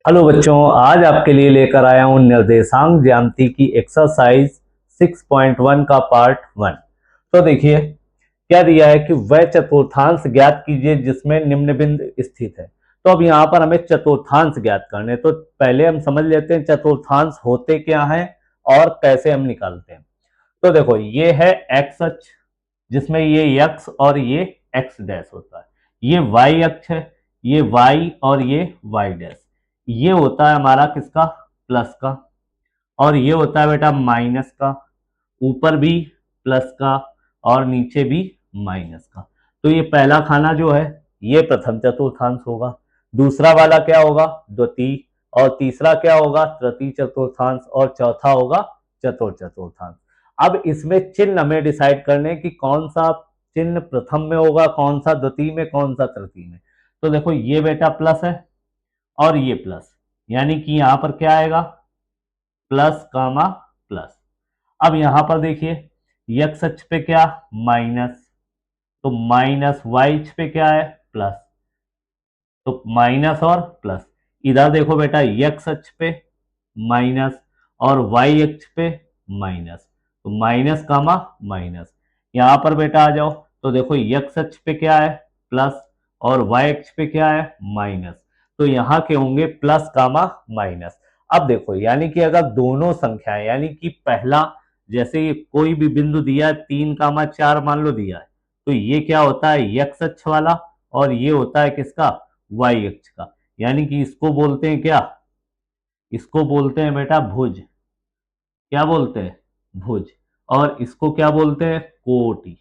Hello बच्चों, आज आपके लिए लेकर आया हूं निर्देशांक ज्यामिति की एक्सरसाइज 6.1 का पार्ट 1। तो देखिए क्या दिया है कि वह चतुर्थांश ज्ञात कीजिए जिसमें निम्न बिंदु स्थित है। तो अब यहाँ पर हमें चतुर्थांश ज्ञात करने, तो पहले हम समझ लेते हैं चतुर्थांश होते क्या हैं और कैसे हम निकालते हैं। तो देखो ये है एक्स अक्ष, जिसमें ये यक्स और ये एक्स डैश होता है। ये वाई अक्ष है, ये वाई और ये वाई डैश। ये होता है हमारा किसका, प्लस का, और ये होता है बेटा माइनस का। ऊपर भी प्लस का और नीचे भी माइनस का। तो ये पहला खाना जो है ये प्रथम चतुर्थांश होगा, दूसरा वाला क्या होगा द्वितीय, और तीसरा क्या होगा तृतीय चतुर्थांश, और चौथा होगा चतुर्थ चतुर्थांश। अब इसमें चिन्ह हमें डिसाइड करने कि कौन सा चिन्ह प्रथम में होगा, कौन सा द्वितीय में, कौन सा तृतीय में। तो देखो ये बेटा प्लस है और ये प्लस, यानी कि यहां पर क्या आएगा प्लस कामा प्लस। अब यहां पर देखिए यक्स अक्ष पे क्या माइनस, तो माइनस वाई अक्ष पे क्या है प्लस, तो माइनस और प्लस। इधर देखो बेटा यक्स अक्ष पे माइनस और वाई अक्ष पे माइनस, तो माइनस कामा माइनस। यहां पर बेटा आ जाओ, तो देखो यक्स अक्ष पे क्या है प्लस और वाई अक्ष पे क्या है माइनस, तो यहां के होंगे प्लस कामा माइनस। अब देखो यानी कि अगर दोनों संख्याएं, यानी कि पहला जैसे कोई भी बिंदु दिया है 3,4 मान लो दिया है, तो ये क्या होता है यक्स अक्ष वाला और ये होता है किसका वाई अक्ष का, यानी कि इसको बोलते हैं क्या, इसको बोलते हैं बेटा भुज। क्या बोलते हैं भुज। और इसको क्या बोलते हैं कोटि,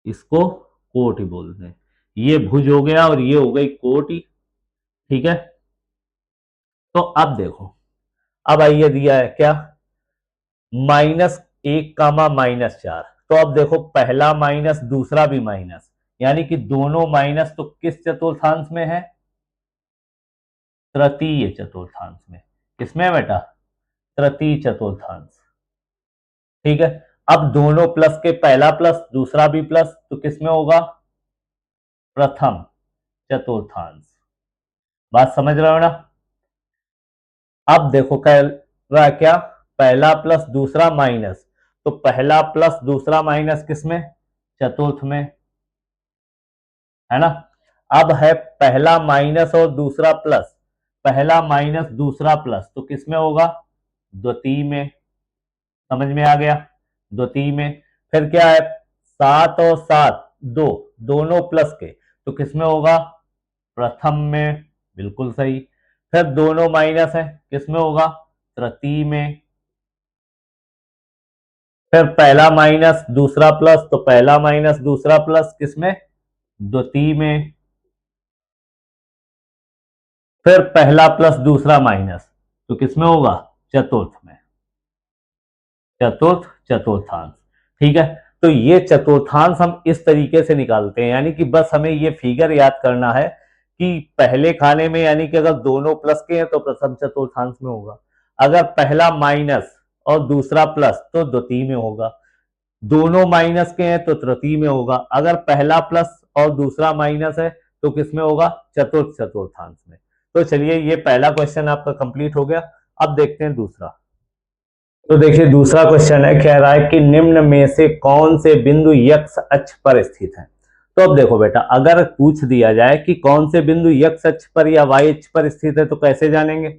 इसको कोटि बोलते हैं। ये भुज हो गया और ये हो गई कोटि। ठीक है, तो अब देखो, अब आइए दिया है क्या -1, -4। तो अब देखो पहला माइनस दूसरा भी माइनस, यानी कि दोनों माइनस तो किस चतुर्थांश में है तृतीय चतुर्थांश में। किसमें बेटा तृतीय चतुर्थांश। ठीक है, अब दोनों प्लस के पहला प्लस दूसरा भी प्लस तो किसमें होगा प्रथम चतुर्थांश। बात समझ रहे हो ना। अब देखो कह रहा है क्या पहला प्लस दूसरा माइनस, तो पहला प्लस दूसरा माइनस किसमें चतुर्थ में, है ना। अब है पहला माइनस और दूसरा प्लस, पहला माइनस दूसरा प्लस तो किसमें होगा द्वितीय में। समझ में आ गया द्वितीय में। फिर क्या है 7 और 7 दो, दोनों प्लस के तो किसमें होगा प्रथम में, बिल्कुल सही। फिर दोनों माइनस है किसमें होगा तृतीय में। फिर पहला माइनस दूसरा प्लस तो पहला माइनस दूसरा प्लस किसमें द्वितीय में। फिर पहला प्लस दूसरा माइनस तो किसमें होगा चतुर्थ में, चतुर्थ चतुर्थांश। ठीक है, तो ये चतुर्थांश हम इस तरीके से निकालते हैं, यानी कि बस हमें ये फिगर याद करना है कि पहले खाने में यानी कि अगर दोनों प्लस के हैं तो प्रथम चतुर्थांश में होगा, अगर पहला माइनस और दूसरा प्लस तो द्वितीय में होगा, दोनों माइनस के हैं तो तृतीय में होगा, अगर पहला प्लस और दूसरा माइनस है तो किसमें होगा चतुर्थ चतुर्थांश में। तो चलिए ये पहला क्वेश्चन आपका कंप्लीट हो गया। अब देखते हैं दूसरा। तो देखिए दूसरा क्वेश्चन है, कह रहा है कि निम्न में से कौन से बिंदु यक्ष अक्ष पर स्थित हैं। तो अब देखो बेटा अगर पूछ दिया जाए कि कौन से बिंदु यक्ष अक्ष पर या वाई अक्ष पर स्थित है तो कैसे जानेंगे।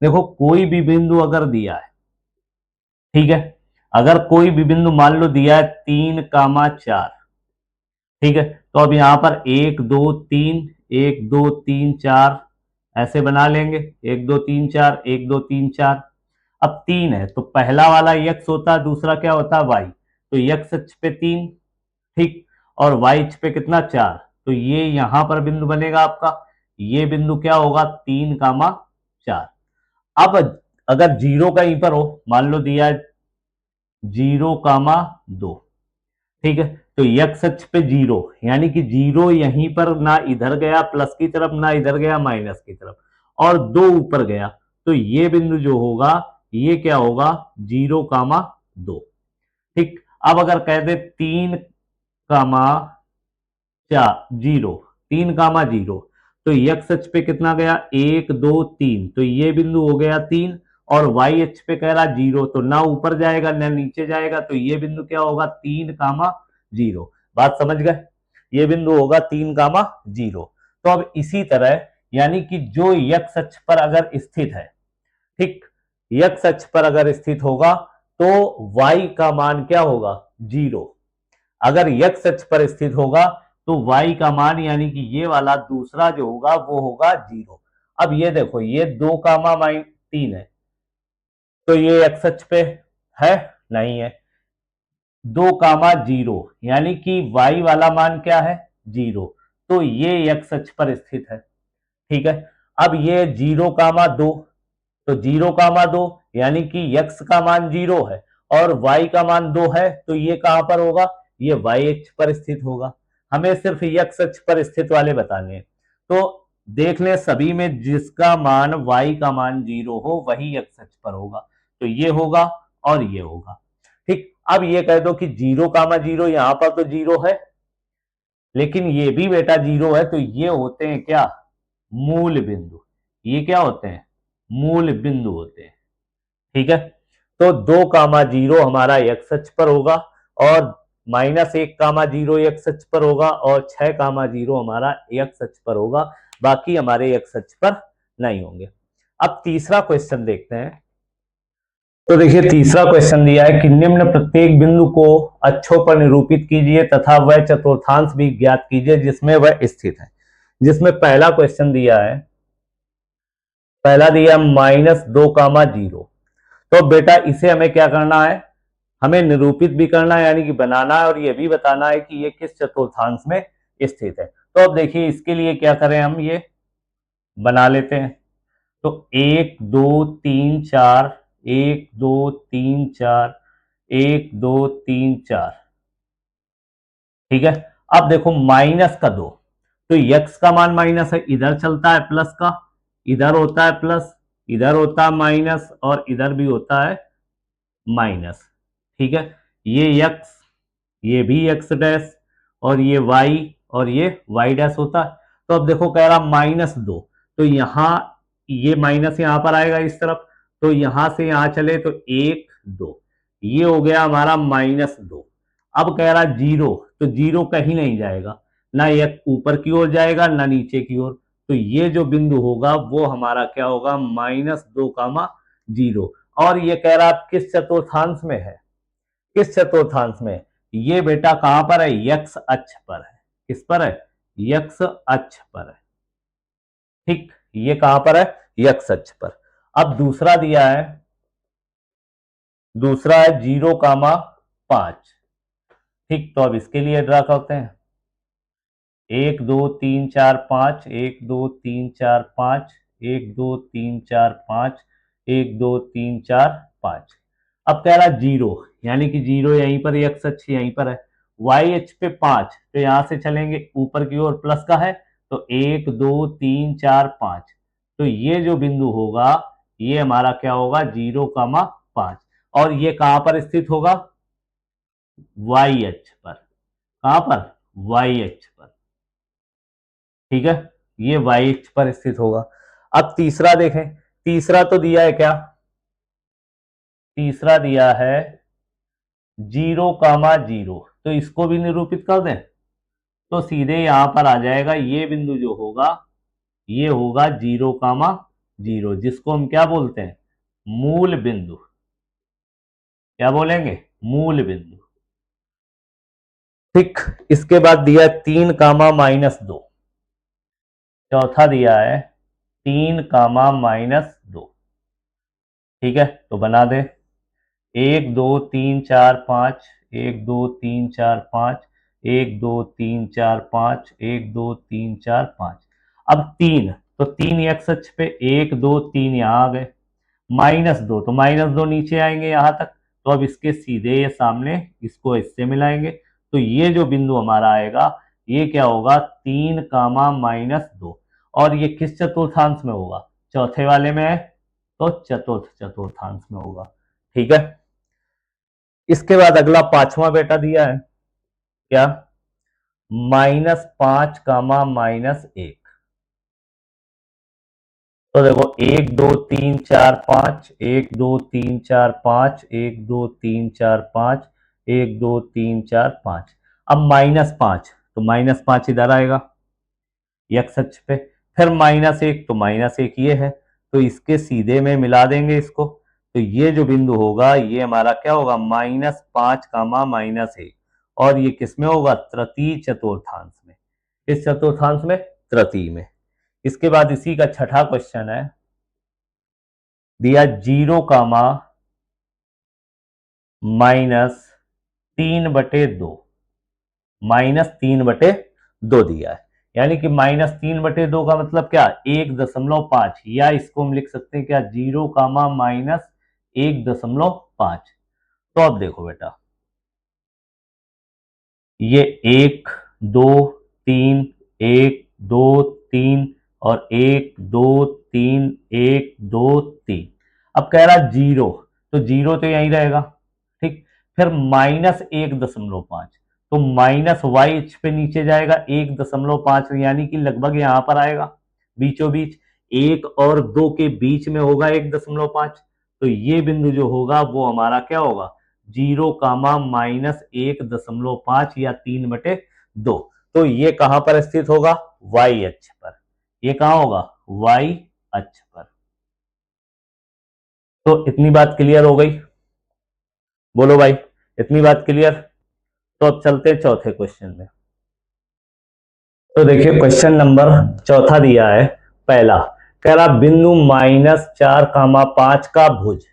देखो कोई भी बिंदु अगर दिया है, ठीक है, अगर कोई भी बिंदु मान लो दिया है 3,4, ठीक है, तो अब यहां पर 1 2 3, 1 2 3 4 ऐसे बना लेंगे, 1 2 3 4, 1 2 3 4। अब 3 है तो पहला वाला यक्स होता है, दूसरा क्या होता है वाई, तो यक्स अक्ष पे 3, ठीक, और वाई अक्ष पे कितना 4, तो ये यहां पर बिंदु बनेगा आपका। ये बिंदु क्या होगा 3,4। अब अगर जीरो कहीं पर हो, मान लो दिया 0,2, ठीक है, तो यक्स अक्ष पे 0, यानी कि 0 यहीं पर ना इधर गया प्लस की तरफ ना इधर गया माइनस की तरफ, और 2 ऊपर गया, तो ये बिंदु जो होगा ये क्या होगा 0,2। ठीक, अब अगर कह दे 3,4 0, 3,0, तो x अक्ष पे कितना गया 1 2 3, तो ये बिंदु हो गया 3, और y अक्ष पे कह रहा 0, तो ना ऊपर जाएगा ना नीचे जाएगा, तो ये बिंदु क्या होगा 3, 0। बात समझ गए, ये बिंदु होगा 3, 0। तो अब इसी तरह यानी कि जो x अक्ष पर अगर स्थित है, ठीक, x अक्ष पर अगर स्थित होगा तो y का मान क्या होगा 0। अगर x अक्ष पर स्थित होगा तो y का मान यानी कि ये वाला दूसरा जो होगा वो होगा 0। अब ये देखो ये 2, 3 है, तो ये x अक्ष पे है नहीं है, 2, 0 यानी कि y वाला मान क्या है 0, तो ये x अक्ष पर स्थित है। ठीक है, अब ये 0, 2, तो 0, 2 यानी कि x का मान 0 है और y का मान 2 है, तो ये कहां पर होगा, ये y अक्ष पर स्थित होगा। हमें सिर्फ x अक्ष पर स्थित वाले बताने हैं, तो देख लें सभी में जिसका मान y का मान 0 हो वही x अक्ष पर होगा, तो ये होगा और ये होगा। ठीक, अब ये कह दो कि 0, 0 यहां पर तो 0 है, लेकिन ये भी बेटा 0 है, तो ये होते हैं क्या मूल बिंदु, ये क्या होते हैं मूल बिंदु होते हैं। ठीक है, तो 2, 0 हमारा x अक्ष पर होगा और -1, 0 x अक्ष पर होगा और 6, 0 हमारा x अक्ष पर होगा, बाकी हमारे x अक्ष पर नहीं होंगे। अब तीसरा क्वेश्चन देखते हैं। तो देखिए तीसरा क्वेश्चन दिया है कि निम्न प्रत्येक बिंदु को अक्षों पर निरूपित कीजिए तथा वह चतुर्थांश भी ज्ञात कीजिए जिसमें वह स्थित है। जिसमें पहला क्वेश्चन दिया है, पहला दिया -2, 0। तो बेटा इसे हमें क्या करना है, हमें निरूपित भी करना है यानी कि बनाना है और ये भी बताना है कि ये किस चतुर्थांश में स्थित है। तो अब देखिए इसके लिए क्या करें, हम ये बना लेते हैं। तो 1 2 3 4, 1 2 3 4, 1 2 3 4। ठीक है, अब देखो -2, तो x का मान माइनस है, इधर चलता है प्लस का, इधर होता है प्लस, इधर होता है माइनस और इधर भी होता है माइनस। ठीक है, ये x, ये भी x डैश और ये y और ये y डैश होता है। तो अब देखो कह रहा -2, तो यहां ये माइनस यहां पर आएगा इस तरफ, तो यहां से यहां चले तो 1 2, ये हो गया हमारा -2। अब कह रहा 0, तो 0 कहीं नहीं जाएगा, ना एक ऊपर की ओर जाएगा ना नीचे की ओर, तो ये जो बिंदु होगा वो हमारा क्या होगा -2, 0। और ये कह रहा किस चतुर्थांश में है, किस चतुर्थांश में, ये बेटा कहां पर है यक्स अक्ष पर है। किस पर है, यक्स अक्ष पर है। ठीक, ये कहां पर है यक्स अक्ष पर। अब दूसरा दिया है, दूसरा है 0, 5। ठीक, तो अब इसके लिए ड्रा करते हैं, 1 2 3 4 5, 1 2 3 4 5, 1 2 3 4 5, 1 2 3 4 5। अब कह रहा 0 यानी कि 0 यहीं पर, एक्स अक्ष यहीं पर है, वाई अक्ष पे 5, तो यहां से चलेंगे ऊपर की ओर प्लस का है, तो 1 2 3 4 5, तो ये जो बिंदु होगा ये हमारा क्या होगा 0, 5। और ये कहां पर स्थित होगा, वाई अक्ष पर। कहां पर, वाई अक्ष पर। ठीक है, ये वाई अक्ष पर स्थित होगा। अब तीसरा देखें, तीसरा तो दिया है क्या, तीसरा दिया है 0, 0, तो इसको भी निरूपित कर दें, तो सीधे यहां पर आ जाएगा, ये बिंदु जो होगा ये होगा 0, 0, जिसको हम क्या बोलते हैं मूल बिंदु। क्या बोलेंगे, मूल बिंदु। ठीक, इसके बाद दिया 3, 2। चौथा दिया है 3, -2। ठीक है, तो बना दे, 1 2 3 4 5, 1 2 3 4 5, 1 2 3 4 5, 1 2 3 4 5। अब 3, तो 3 एक्स अक्ष पे, 1 2 3 यहां आ गए, -2, तो -2 नीचे आएंगे यहां तक, तो अब इसके सीधे ये सामने इसको इससे मिलाएंगे, तो ये जो बिंदु हमारा आएगा ये क्या होगा 3, -2। और ये किस चतुर्थांश में होगा, चौथे वाले में है, तो चतुर्थ चतुर्थांश में होगा। ठीक है, इसके बाद अगला पांचवा बेटा दिया है क्या, -5, -1। तो देखो 1 2 3 4 5, 1 2 3 4 5, 1 2 3 4 5, 1 2 3 4 5। अब -5, तो -5 इधर आएगा एक्स अक्ष पे, फिर -1, तो -1 ये है, तो इसके सीधे में मिला देंगे इसको। तो ये जो बिंदु होगा ये हमारा क्या होगा, -5 कामा -1, और ये किस में होगा, तृतीय चतुर्थांश में। इस चतुर्थांश में, तृतीय में। इसके बाद इसी का छठा क्वेश्चन है, दिया 0 कामा -3/2, -3/2 दिया है। यानी कि -3/2 का मतलब क्या, 1.5, या इसको हम लिख सकते हैं क्या, 0 कामा -1.5। तो अब देखो बेटा, ये 1 2 3, 1 2 3, और 1 2 3, 1 2 3। अब कह रहा 0, तो 0 तो यहीं रहेगा, ठीक। फिर -1.5, तो माइनस वाई अक्ष पे नीचे जाएगा 1.5, यानी कि लगभग यहां पर आएगा, बीचों बीच 1 और 2 के बीच में होगा 1.5। तो ये बिंदु जो होगा वो हमारा क्या होगा, 0 कामा -1.5, या 3/2। तो ये कहां पर स्थित होगा, वाई अक्ष पर। ये कहां होगा, वाई अक्ष पर। तो इतनी बात क्लियर हो गई, बोलो भाई, इतनी बात क्लियर। तो अब चलते हैं चौथे क्वेश्चन में। तो देखिए क्वेश्चन नंबर चौथा दिया है, पहला कह रहा बिंदु -4, 5 का भुज।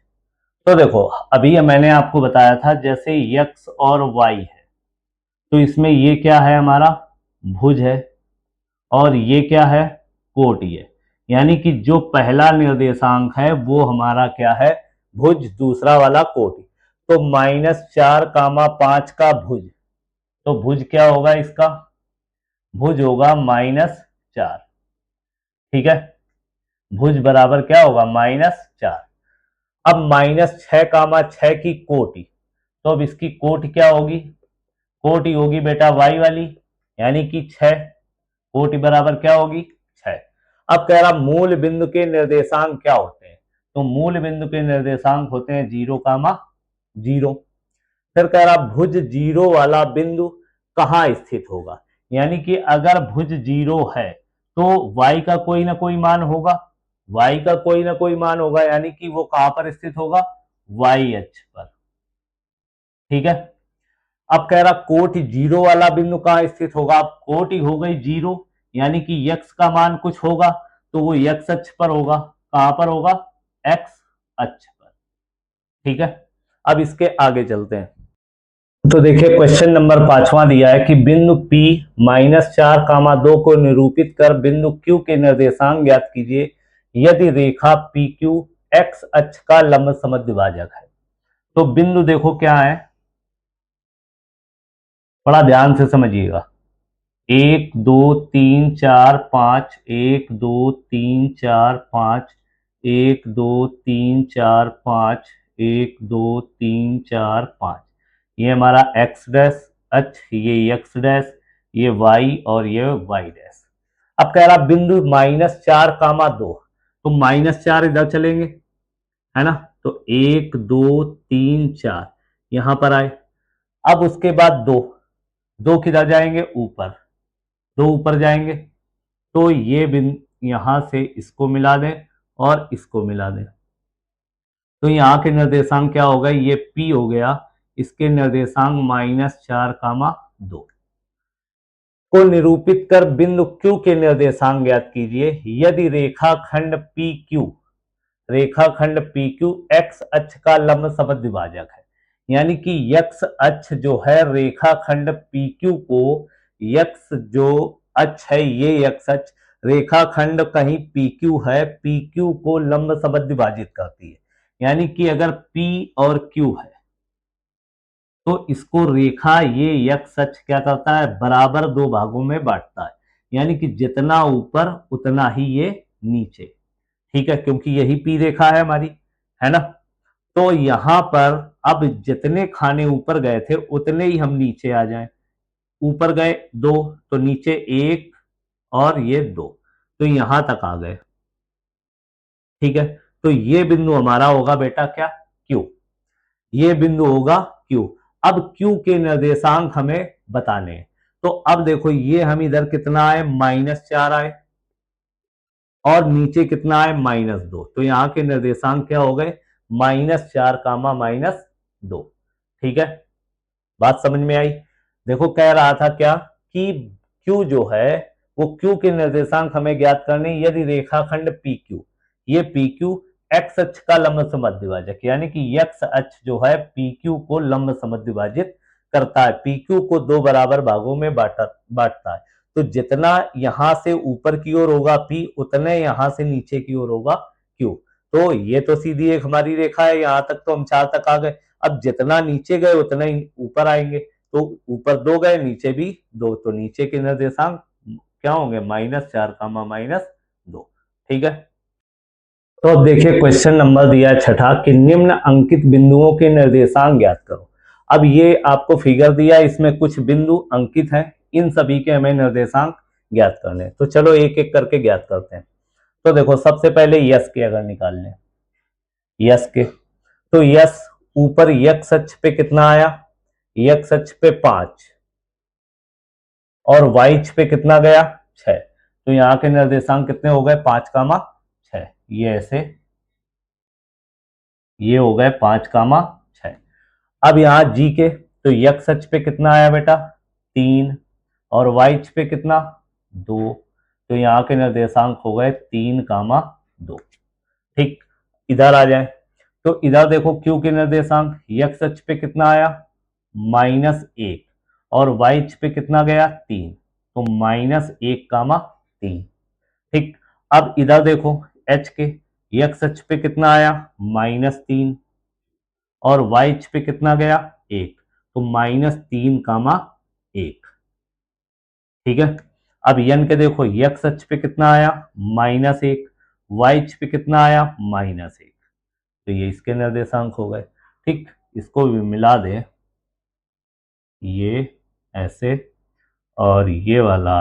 तो देखो अभी मैंने आपको बताया था, जैसे x और y है, तो इसमें ये क्या है, हमारा भुज है, और ये क्या है, कोटि है। यानी कि जो पहला निर्देशांक है वो हमारा क्या है, भुज, दूसरा वाला कोटि। तो -4, 5 का भुज, तो भुज क्या होगा इसका, भुज होगा -4, ठीक है। भुज बराबर क्या होगा, -4। अब -6, 6 की कोटि, तो अब इसकी कोटि क्या होगी, कोटि होगी बेटा वाई वाली, यानी कि 6। कोटि बराबर क्या होगी, 6। अब कह रहा मूल बिंदु के निर्देशांक क्या होते हैं, तो मूल बिंदु के निर्देशांक होते हैं 0, फिर कह रहा भुज 0 वाला बिंदु कहाँ स्थित होगा। यानी कि अगर भुज 0 है तो y का कोई ना कोई मान होगा, y का कोई ना कोई मान होगा, यानी कि वो कहां पर स्थित होगा, y अक्ष पर, ठीक है। अब कह रहा कोटि 0 वाला बिंदु कहां स्थित होगा, अब कोटि हो गई 0, यानी कि x का मान कुछ होगा, तो वो x अक्ष पर होगा, कहां पर होगा, x अक्ष पर, ठीक है। अब इसके आगे चलते हैं। तो देखिए क्वेश्चन नंबर 5वां दिया है कि बिंदु P -4, 2 को निरूपित कर बिंदु Q के निर्देशांक ज्ञात कीजिए यदि रेखा PQ x अक्ष का लंब समद्विभाजक है। तो बिंदु देखो क्या है, बड़ा ध्यान से समझिएगा, 1 2 3 4 5, 1 2 3 4 5, 1 2 3 4 5, 1 2 3 4 5। ये हमारा एक्स डैश अक्ष, ये एक्स डैश, ये वाई, और ये वाई डैश। अब कह रहा बिंदु -4, 2, तो -4 इधर चलेंगे, है ना, तो 1 2 3 4 यहां पर आए। अब उसके बाद 2, 2 किधर जाएंगे, ऊपर, 2 ऊपर जाएंगे, तो ये बिंदु यहां से इसको मिला दें और इसको मिला दें, तो यहाँ के निर्देशांक क्या होगा, ये P हो गया, इसके निर्देशांक -4, 2 को निरूपित कर बिंदु Q के निर्देशांक ज्ञात कीजिए यदि रेखाखंड PQ x अक्ष का लंब समद्विभाजक है। यानी कि x अक्ष जो है रेखाखंड PQ को, x जो अक्ष है ये x अक्ष रेखाखंड कहीं PQ है, PQ को लंब समद्विभाजित करती है। यानी कि अगर P और Q है तो इसको रेखा ये x अक्ष क्या करता है, बराबर 2 भागों में बांटता है। यानी कि जितना ऊपर उतना ही ये नीचे, ठीक है, क्योंकि यही P रेखा है हमारी, है ना। तो यहां पर अब जितने खाने ऊपर गए थे उतने ही हम नीचे आ जाएं। ऊपर गए 2, तो नीचे 1, और ये 2, तो यहां तक आ गए। ठीक है, तो ये बिंदु हमारा होगा बेटा क्या, क्यू, ये बिंदु होगा क्यू। अब क्यू के निर्देशांक हमें बताने हैं। तो अब देखो ये हम इधर कितना आए, -4 आए, और नीचे कितना आए, -2। तो यहां के निर्देशांक क्या हो गए, -4 कामा -2। ठीक है, बात समझ में आई। देखो कह रहा था क्या कि Q जो है वो Q के निर्देशांक हमें ज्ञात करने, यदि रेखाखंड PQ, ये PQ x अक्ष का लंब समद्विभाजक, यानी कि x अक्ष जो है PQ को लंब समद्विभाजित करता है, PQ को दो बराबर भागों में बांटता है। तो जितना यहां से ऊपर की ओर होगा P, उतने यहां से नीचे की ओर होगा Q। तो ये तो सीधी एक हमारी रेखा है, यहां तक तो हम 4 तक आ गए। अब जितना नीचे गए उतना ही ऊपर आएंगे, तो ऊपर 2 गए, नीचे भी 2, तो नीचे के निर्देशांक क्या होंगे, -4 कामा -2। ठीक है, तो अब देखिए क्वेश्चन नंबर दिया है छठा कि निम्न अंकित बिंदुओं के निर्देशांक ज्ञात करो। अब ये आपको फिगर दिया है, इसमें कुछ बिंदु अंकित हैं, इन सभी के हमें निर्देशांक ज्ञात करने। तो चलो एक एक करके ज्ञात करते हैं। तो देखो सबसे पहले यस के अगर निकाल लें, यस के, तो यस ऊपर x अक्ष पे कितना आया, x अक्ष पे 5, और y अक्ष पे कितना गया, 6। तो यहां के निर्देशांक कितने हो गए, 5 कामा 6। ये ऐसे, ये हो गए 5 कामा 6। अब यहां g के, तो x अक्ष पे कितना आया बेटा, 3, और y अक्ष पे कितना, 2। तो यहां के निर्देशांक हो गए 3 कामा 2। ठीक, इधर आ जाए, तो इधर देखो Q के निर्देशांक, x अक्ष पे कितना आया, -1, और y अक्ष पे कितना गया, 3। तो -1 कामा 3। ठीक, अब इधर देखो h के, x अक्ष पे कितना आया, -3, और y अक्ष पे कितना गया, 1। तो -3 कामा 1। ठीक है, अब यन के देखो, x अक्ष पे कितना आया, -1, y अक्ष पे कितना आया, -1। तो ये इसके निर्देशांक हो गए। ठीक, इसको भी मिला दें, ये ऐसे और ये वाला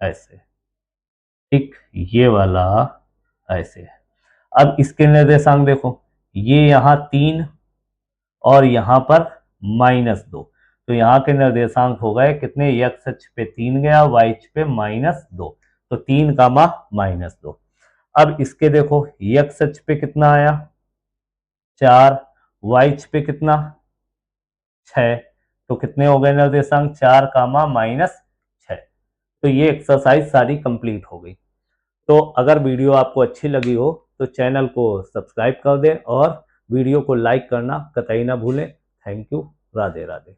ऐसे। ठीक, ये वाला ऐसे। अब इसके निर्देशांक देखो, ये यहाँ 3 और यहाँ पर -2। तो यहाँ के निर्देशांक हो गए कितने, x अक्ष पे 3 गया, y अक्ष पे -2। तो 3 कामा -2। अब इसके देखो, x अक्ष पे कितना आया, 4, y अक्ष पे कितना, 6। तो कितने हो गए निर्देशांक, 4 कामा -6। तो ये एक्सरसाइज सारी कंप्लीट हो गई। तो अगर वीडियो आपको अच्छी लगी हो तो चैनल को सब्सक्राइब कर दें और वीडियो को लाइक करना कतई ना भूलें। Thank you, Radhe Radhe.